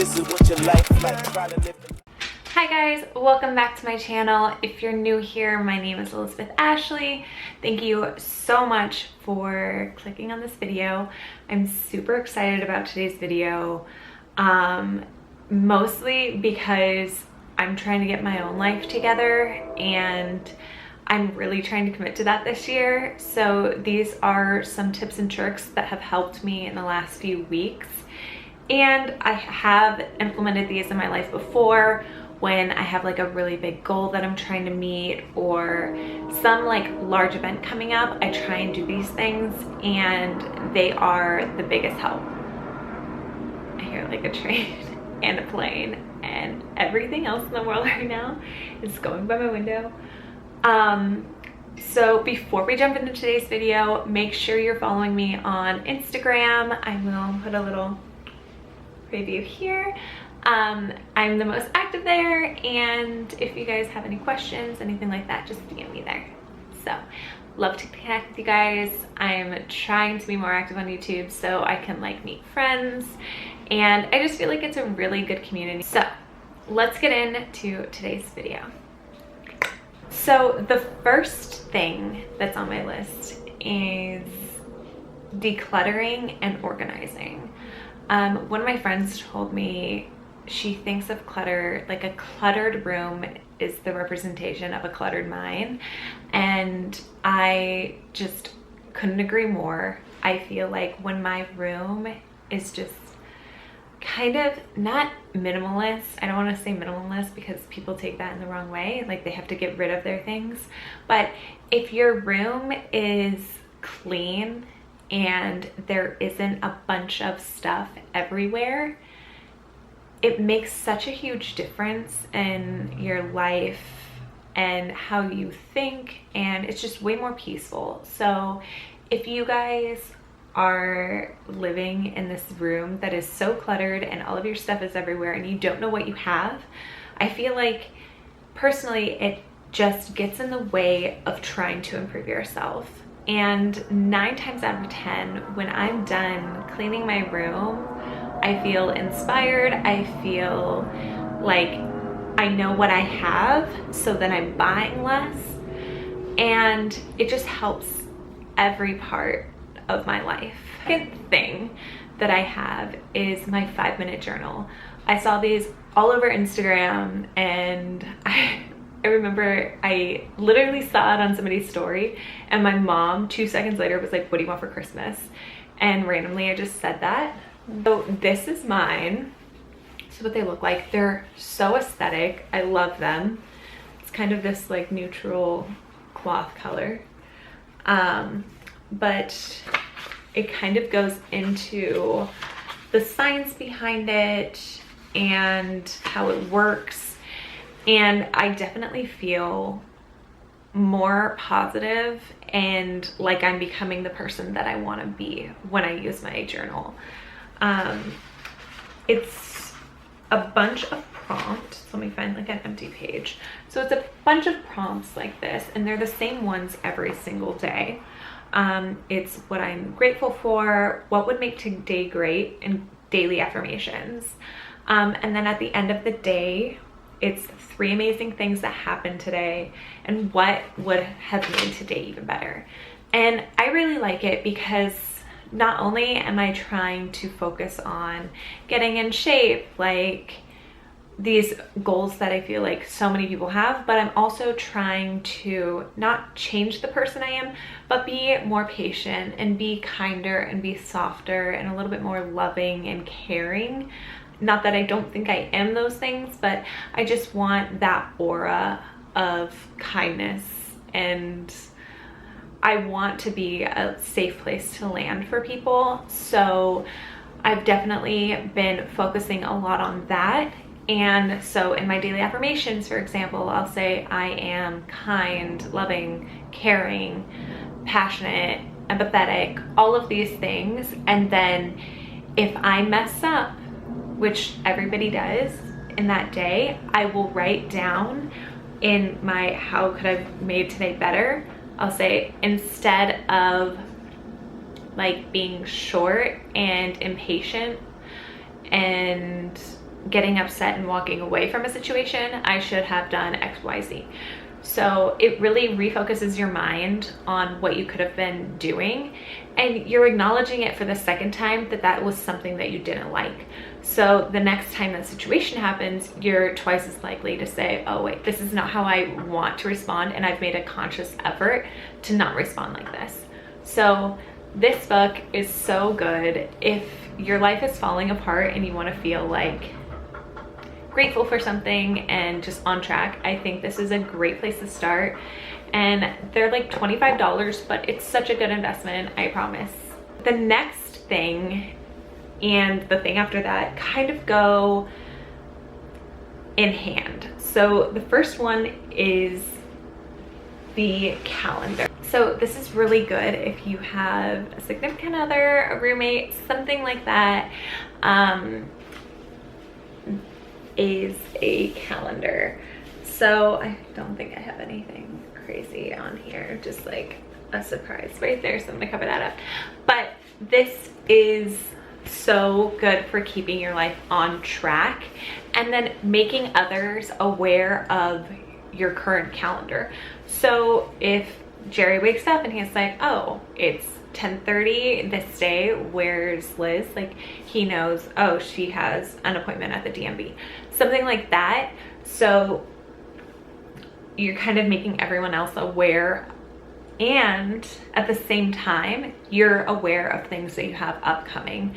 This is what your life like. Try to live. Hi guys, welcome back to my channel. If you're new here, my name is Elizabeth Ashley. Thank you so much for clicking on this video. I'm super excited about today's video, mostly because I'm trying to get my own life together and I'm really trying to commit to that this year. So these are some tips and tricks that have helped me in the last few weeks. And I have implemented these in my life before when I have like a really big goal that I'm trying to meet or some like large event coming up. I try and do these things and they are the biggest help. I hear like a train and a plane and everything else in the world right now is going by my window. So before we jump into today's video, make sure you're following me on Instagram. I will put a little preview here. I'm the most active there, and if you guys have any questions, anything like that, just DM me there. So love to connect with you guys. I'm trying to be more active on YouTube so I can like meet friends, and I just feel like it's a really good community. So let's get into today's video. So the first thing that's on my list is decluttering and organizing. One of my friends told me she thinks of clutter, like a cluttered room is the representation of a cluttered mind. And I just couldn't agree more. I feel like when my room is just kind of not minimalist, I don't want to say minimalist because people take that in the wrong way, like they have to get rid of their things. But if your room is clean and there isn't a bunch of stuff everywhere, it makes such a huge difference in your life and how you think, and it's just way more peaceful. So if you guys are living in this room that is so cluttered and all of your stuff is everywhere and you don't know what you have, I feel like personally it just gets in the way of trying to improve yourself. And 9 times out of 10, when I'm done cleaning my room, I feel inspired. I feel like I know what I have, so then I'm buying less. And it just helps every part of my life. Second thing that I have is my 5-minute journal. I saw these all over Instagram, and I remember I literally saw it on somebody's story, and my mom 2 seconds later was like, "What do you want for Christmas?" And randomly I just said that. So this is mine. This is what they look like. They're so aesthetic. I love them. It's kind of this like neutral cloth color. But it kind of goes into the science behind it and how it works. And I definitely feel more positive and like I'm becoming the person that I want to be when I use my journal. It's a bunch of prompts. Let me find like an empty page. So it's a bunch of prompts like this, and they're the same ones every single day. It's what I'm grateful for, what would make today great, and daily affirmations. And then at the end of the day, it's 3 amazing things that happened today and what would have made today even better. And I really like it because not only am I trying to focus on getting in shape, like these goals that I feel like so many people have, but I'm also trying to not change the person I am, but be more patient and be kinder and be softer and a little bit more loving and caring. Not that I don't think I am those things, but I just want that aura of kindness, and I want to be a safe place to land for people. So I've definitely been focusing a lot on that. And so in my daily affirmations, for example, I'll say I am kind, loving, caring, passionate, empathetic, all of these things. And then if I mess up, which everybody does in that day, I will write down in my how could I have made today better, I'll say, instead of like being short and impatient and getting upset and walking away from a situation, I should have done XYZ. So it really refocuses your mind on what you could have been doing, and you're acknowledging it for the second time that that was something that you didn't like. So the next time that situation happens, you're twice as likely to say, oh wait, this is not how I want to respond, and I've made a conscious effort to not respond like this. So this book is so good if your life is falling apart and you want to feel like grateful for something and just on track. I think this is a great place to start, and they're like $25, but it's such a good investment, I promise. The next thing and the thing after that kind of go in hand. So the first one is the calendar. So this is really good if you have a significant other, a roommate, something like that. Is a calendar. So I don't think I have anything crazy on here, just like a surprise right there, so I'm gonna cover that up. But this is so good for keeping your life on track and then making others aware of your current calendar. So if Jerry wakes up and he's like, oh, it's 10:30 this day, where's Liz? Like, he knows, oh, she has an appointment at the DMV, something like that. So you're kind of making everyone else aware, and at the same time you're aware of things that you have upcoming,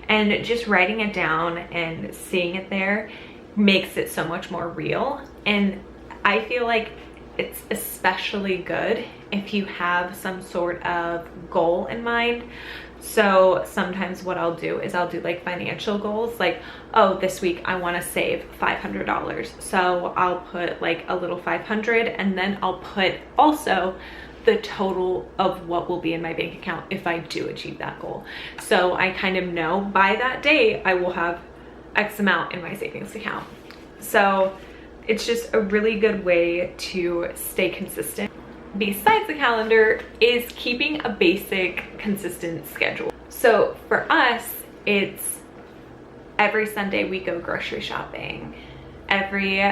and just writing it down and seeing it there makes it so much more real. And I feel like it's especially good if you have some sort of goal in mind. So sometimes what I'll do is I'll do like financial goals, like, oh, this week I want to save $500. So I'll put like a little 500, and then I'll put also the total of what will be in my bank account if I do achieve that goal. So I kind of know by that day I will have X amount in my savings account. So it's just a really good way to stay consistent. Besides the calendar is keeping a basic, consistent schedule. So for us, it's every Sunday we go grocery shopping. Every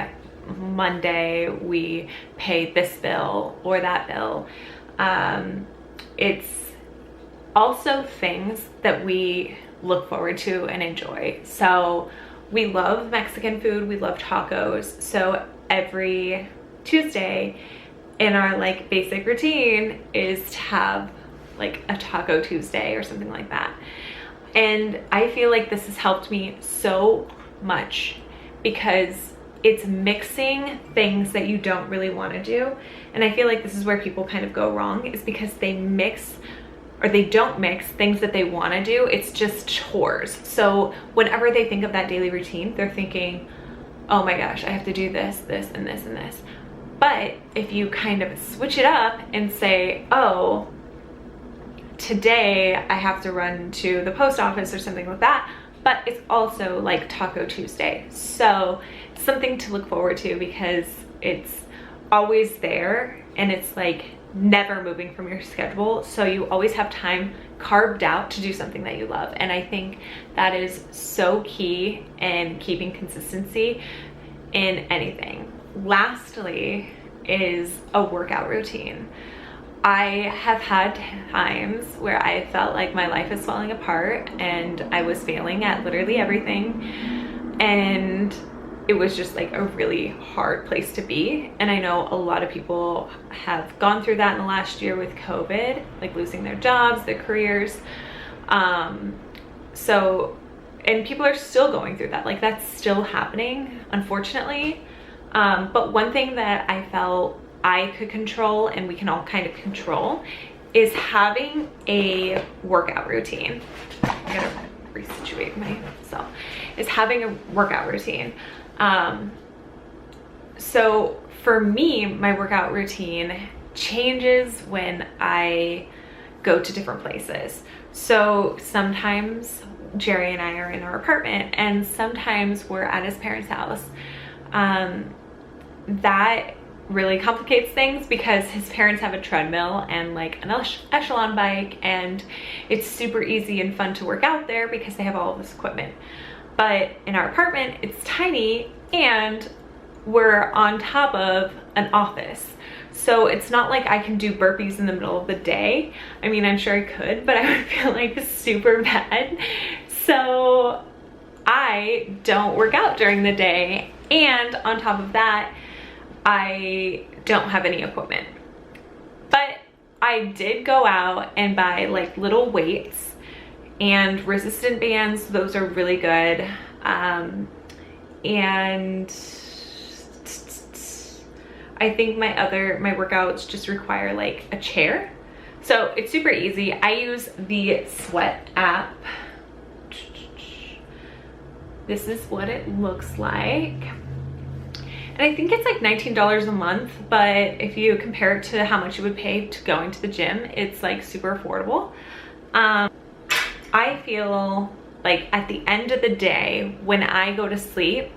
Monday we pay this bill or that bill. It's also things that we look forward to and enjoy. So we love Mexican food, we love tacos. So every Tuesday in our like basic routine is to have like a Taco Tuesday or something like that. And I feel like this has helped me so much because it's mixing things that you don't really want to do. And I feel like this is where people kind of go wrong, is because they mix, or they don't mix things that they want to do. It's just chores. So whenever they think of that daily routine, they're thinking, oh my gosh, I have to do this, this, and this, and this. But if you kind of switch it up and say, oh, today I have to run to the post office or something like that, but it's also like Taco Tuesday. So something to look forward to, because it's always there and it's like never moving from your schedule. So you always have time carved out to do something that you love. And I think that is so key in keeping consistency in anything. Lastly is a workout routine. I have had times where I felt like my life is falling apart and I was failing at literally everything, and it was just like a really hard place to be. And I know a lot of people have gone through that in the last year with COVID, like losing their jobs, their careers. And people are still going through that. Like, that's still happening, unfortunately. But one thing that I felt I could control, and we can all kind of control, is having a workout routine. I gotta resituate myself. Is having a workout routine. So for me, my workout routine changes when I go to different places. So sometimes Jerry and I are in our apartment, and sometimes we're at his parents' house. That really complicates things because his parents have a treadmill and like an echelon bike, and it's super easy and fun to work out there because they have all of this equipment. but in our apartment, it's tiny and we're on top of an office. So it's not like I can do burpees in the middle of the day. I mean, I'm sure I could, but I would feel like super bad. So I don't work out during the day. And on top of that, I don't have any equipment. But I did go out and buy like little weights and resistant bands. Those are really good. And I think my workouts just require like a chair. So it's super easy. I use the Sweat app. This is what it looks like. And I think it's like $19 a month, but if you compare it to how much you would pay to going to the gym, it's like super affordable. I feel like at the end of the day, when I go to sleep,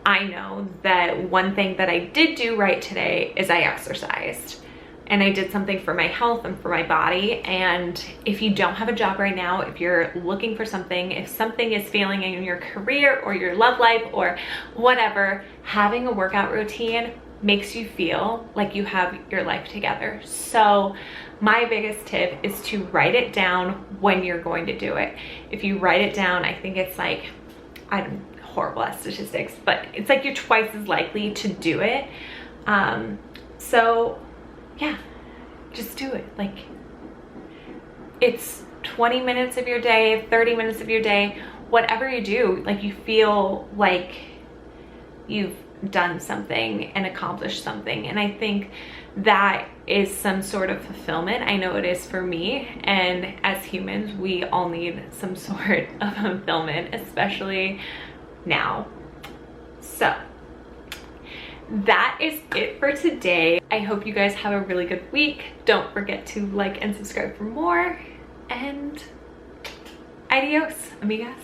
I know that one thing that I did do right today is I exercised. And I did something for my health and for my body. And if you don't have a job right now, if you're looking for something, if something is failing in your career or your love life or whatever, having a workout routine makes you feel like you have your life together. So my biggest tip is to write it down when you're going to do it. If you write it down, I think it's like, I'm horrible at statistics, but it's like you're twice as likely to do it. So yeah, just do it. Like, it's 20 minutes of your day, 30 minutes of your day, whatever you do, like you feel like you've done something and accomplished something. And I think that is some sort of fulfillment. I know it is for me, and as humans, we all need some sort of fulfillment, especially now. So that is it for today. I hope you guys have a really good week. Don't forget to like and subscribe for more, and adios, amigas.